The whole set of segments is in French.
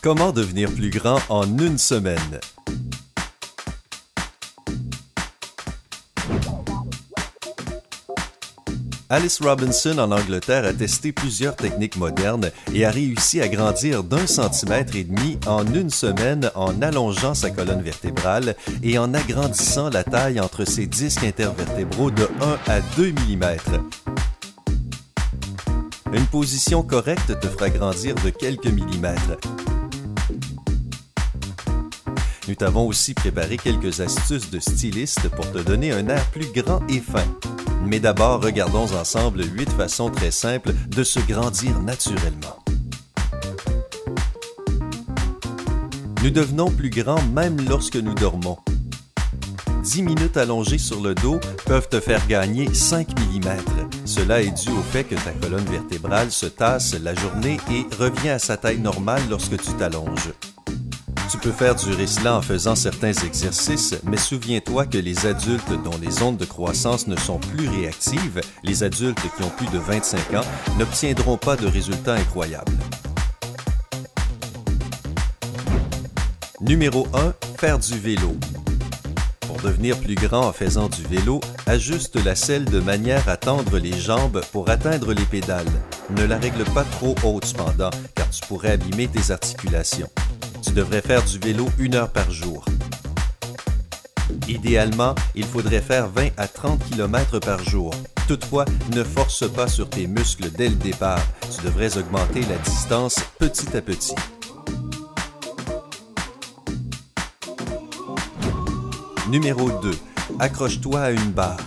Comment devenir plus grand en une semaine? Alice Robinson en Angleterre a testé plusieurs techniques modernes et a réussi à grandir d'1,5 cm en une semaine en allongeant sa colonne vertébrale et en agrandissant la taille entre ses disques intervertébraux de 1 à 2 mm. Une position correcte te fera grandir de quelques millimètres. Nous t'avons aussi préparé quelques astuces de styliste pour te donner un air plus grand et fin. Mais d'abord, regardons ensemble 8 façons très simples de se grandir naturellement. Nous devenons plus grands même lorsque nous dormons. 10 minutes allongées sur le dos peuvent te faire gagner 5 mm. Cela est dû au fait que ta colonne vertébrale se tasse la journée et revient à sa taille normale lorsque tu t'allonges. Tu peux faire durer cela en faisant certains exercices, mais souviens-toi que les adultes dont les ondes de croissance ne sont plus réactives, les adultes qui ont plus de 25 ans, n'obtiendront pas de résultats incroyables. Numéro 1. Faire du vélo. Pour devenir plus grand en faisant du vélo, ajuste la selle de manière à tendre les jambes pour atteindre les pédales. Ne la règle pas trop haute cependant, car tu pourrais abîmer tes articulations. Tu devrais faire du vélo 1 heure par jour. Idéalement, il faudrait faire 20 à 30 km par jour. Toutefois, ne force pas sur tes muscles dès le départ. Tu devrais augmenter la distance petit à petit. Numéro 2. Accroche-toi à une barre.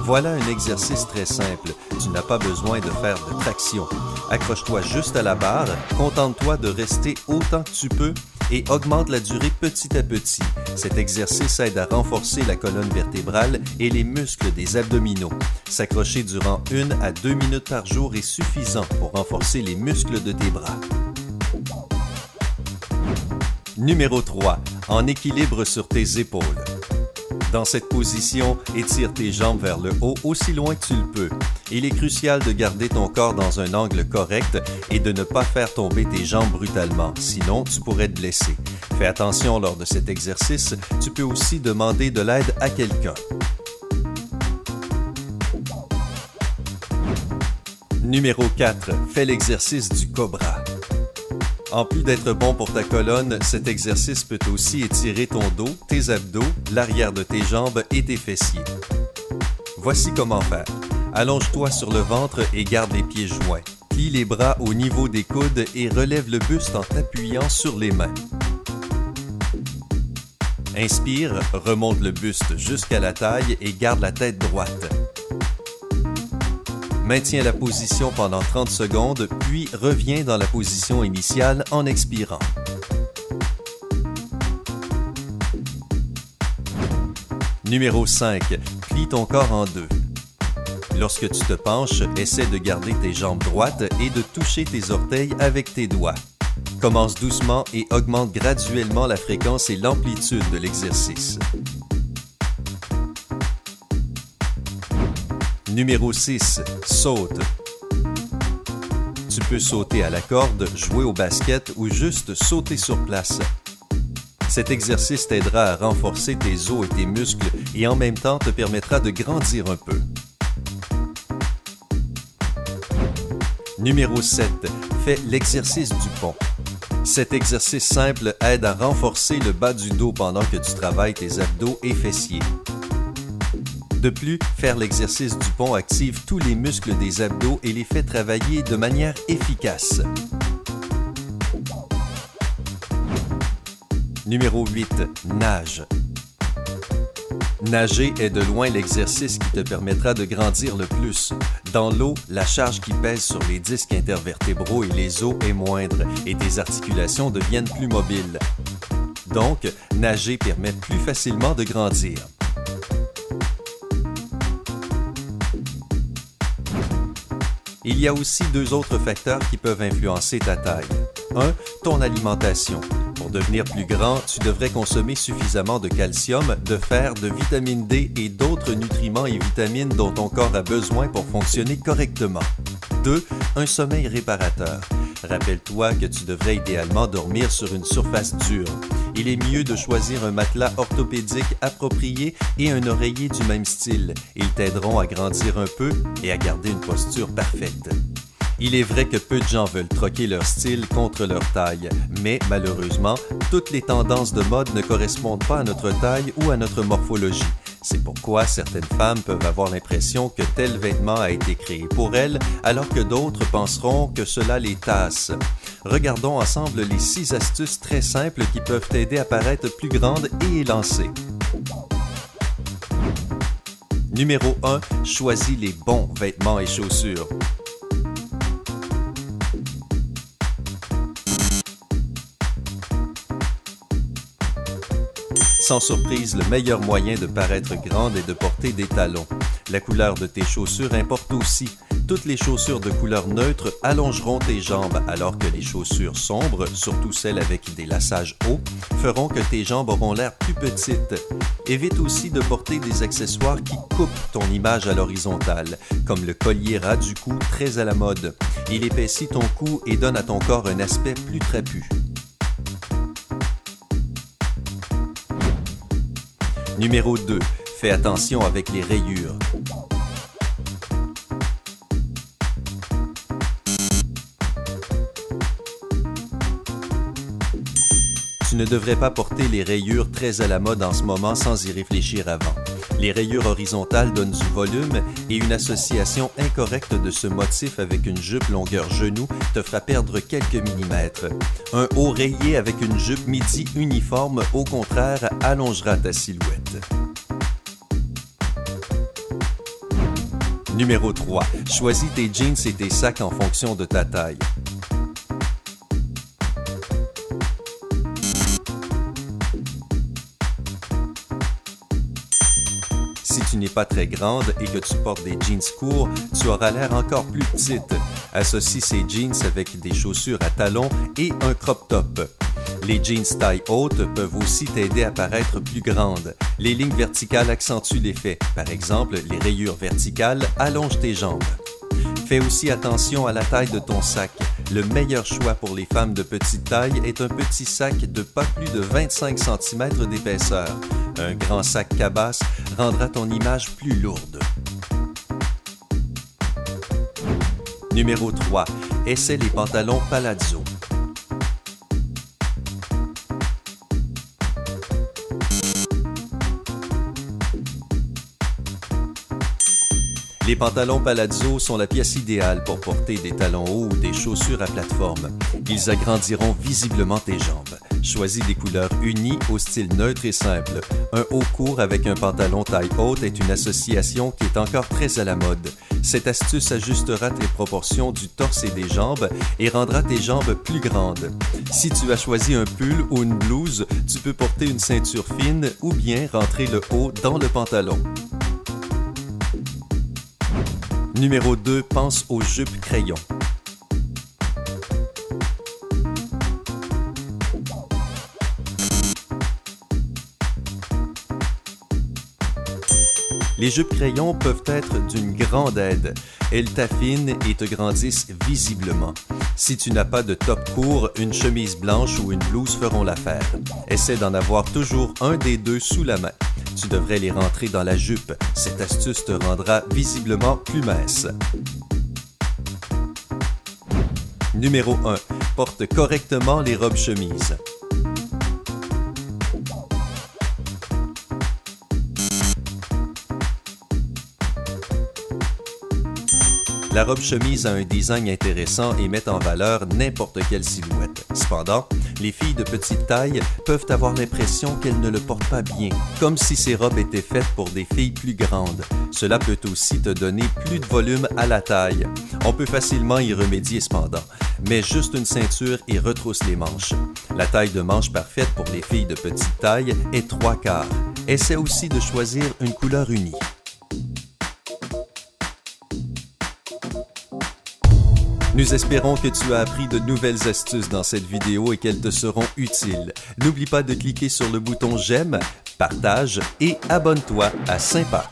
Voilà un exercice très simple. Tu n'as pas besoin de faire de traction. Accroche-toi juste à la barre, contente-toi de rester autant que tu peux et augmente la durée petit à petit. Cet exercice aide à renforcer la colonne vertébrale et les muscles des abdominaux. S'accrocher durant 1 à 2 minutes par jour est suffisant pour renforcer les muscles de tes bras. Numéro 3. En équilibre sur tes épaules. Dans cette position, étire tes jambes vers le haut aussi loin que tu le peux. Il est crucial de garder ton corps dans un angle correct et de ne pas faire tomber tes jambes brutalement, sinon tu pourrais te blesser. Fais attention lors de cet exercice, tu peux aussi demander de l'aide à quelqu'un. Numéro 4. Fais l'exercice du cobra. En plus d'être bon pour ta colonne, cet exercice peut aussi étirer ton dos, tes abdos, l'arrière de tes jambes et tes fessiers. Voici comment faire. Allonge-toi sur le ventre et garde les pieds joints. Plie les bras au niveau des coudes et relève le buste en t'appuyant sur les mains. Inspire, remonte le buste jusqu'à la taille et garde la tête droite. Maintiens la position pendant 30 secondes, puis reviens dans la position initiale en expirant. Numéro 5. Plie ton corps en deux. Lorsque tu te penches, essaie de garder tes jambes droites et de toucher tes orteils avec tes doigts. Commence doucement et augmente graduellement la fréquence et l'amplitude de l'exercice. Numéro 6. Saute. Tu peux sauter à la corde, jouer au basket ou juste sauter sur place. Cet exercice t'aidera à renforcer tes os et tes muscles et en même temps te permettra de grandir un peu. Numéro 7. Fais l'exercice du pont. Cet exercice simple aide à renforcer le bas du dos pendant que tu travailles tes abdos et fessiers. De plus, faire l'exercice du pont active tous les muscles des abdos et les fait travailler de manière efficace. Numéro 8. Nage. Nager est de loin l'exercice qui te permettra de grandir le plus. Dans l'eau, la charge qui pèse sur les disques intervertébraux et les os est moindre et tes articulations deviennent plus mobiles. Donc, nager permet plus facilement de grandir. Il y a aussi 2 autres facteurs qui peuvent influencer ta taille. 1. Ton alimentation. Pour devenir plus grand, tu devrais consommer suffisamment de calcium, de fer, de vitamine D et d'autres nutriments et vitamines dont ton corps a besoin pour fonctionner correctement. 2. Un sommeil réparateur. Rappelle-toi que tu devrais idéalement dormir sur une surface dure. Il est mieux de choisir un matelas orthopédique approprié et un oreiller du même style. Ils t'aideront à grandir un peu et à garder une posture parfaite. Il est vrai que peu de gens veulent troquer leur style contre leur taille, mais malheureusement, toutes les tendances de mode ne correspondent pas à notre taille ou à notre morphologie. C'est pourquoi certaines femmes peuvent avoir l'impression que tel vêtement a été créé pour elles, alors que d'autres penseront que cela les tasse. Regardons ensemble les 6 astuces très simples qui peuvent t'aider à paraître plus grande et élancée. Numéro 1. Choisis les bons vêtements et chaussures. Sans surprise, le meilleur moyen de paraître grande est de porter des talons. La couleur de tes chaussures importe aussi. Toutes les chaussures de couleur neutre allongeront tes jambes, alors que les chaussures sombres, surtout celles avec des lassages hauts, feront que tes jambes auront l'air plus petites. Évite aussi de porter des accessoires qui coupent ton image à l'horizontale, comme le collier ras du cou très à la mode. Il épaissit ton cou et donne à ton corps un aspect plus trapu. Numéro 2. Fais attention avec les rayures. Tu ne devrais pas porter les rayures très à la mode en ce moment sans y réfléchir avant. Les rayures horizontales donnent du volume et une association incorrecte de ce motif avec une jupe longueur genou te fera perdre quelques millimètres. Un haut rayé avec une jupe midi uniforme, au contraire, allongera ta silhouette. Numéro 3. Choisis tes jeans et tes sacs en fonction de ta taille. Si tu n'es pas très grande et que tu portes des jeans courts, tu auras l'air encore plus petite. Associe ces jeans avec des chaussures à talons et un crop top. Les jeans taille haute peuvent aussi t'aider à paraître plus grande. Les lignes verticales accentuent l'effet. Par exemple, les rayures verticales allongent tes jambes. Fais aussi attention à la taille de ton sac. Le meilleur choix pour les femmes de petite taille est un petit sac de pas plus de 25 cm d'épaisseur. Un grand sac cabasse rendra ton image plus lourde. Numéro 3. Essaie les pantalons palazzo. Les pantalons palazzo sont la pièce idéale pour porter des talons hauts ou des chaussures à plateforme. Ils agrandiront visiblement tes jambes. Choisis des couleurs unies au style neutre et simple. Un haut court avec un pantalon taille haute est une association qui est encore très à la mode. Cette astuce ajustera tes proportions du torse et des jambes et rendra tes jambes plus grandes. Si tu as choisi un pull ou une blouse, tu peux porter une ceinture fine ou bien rentrer le haut dans le pantalon. Numéro 2. Pense aux jupes crayons. Les jupes crayons peuvent être d'une grande aide. Elles t'affinent et te grandissent visiblement. Si tu n'as pas de top court, une chemise blanche ou une blouse feront l'affaire. Essaie d'en avoir toujours un des deux sous la main. Tu devrais les rentrer dans la jupe. Cette astuce te rendra visiblement plus mince. Numéro 1. Porte correctement les robes-chemises. La robe-chemise a un design intéressant et met en valeur n'importe quelle silhouette. Cependant, les filles de petite taille peuvent avoir l'impression qu'elles ne le portent pas bien, comme si ces robes étaient faites pour des filles plus grandes. Cela peut aussi te donner plus de volume à la taille. On peut facilement y remédier cependant. Mets juste une ceinture et retrousse les manches. La taille de manche parfaite pour les filles de petite taille est 3/4. Essaie aussi de choisir une couleur unie. Nous espérons que tu as appris de nouvelles astuces dans cette vidéo et qu'elles te seront utiles. N'oublie pas de cliquer sur le bouton j'aime, partage et abonne-toi à Sympa.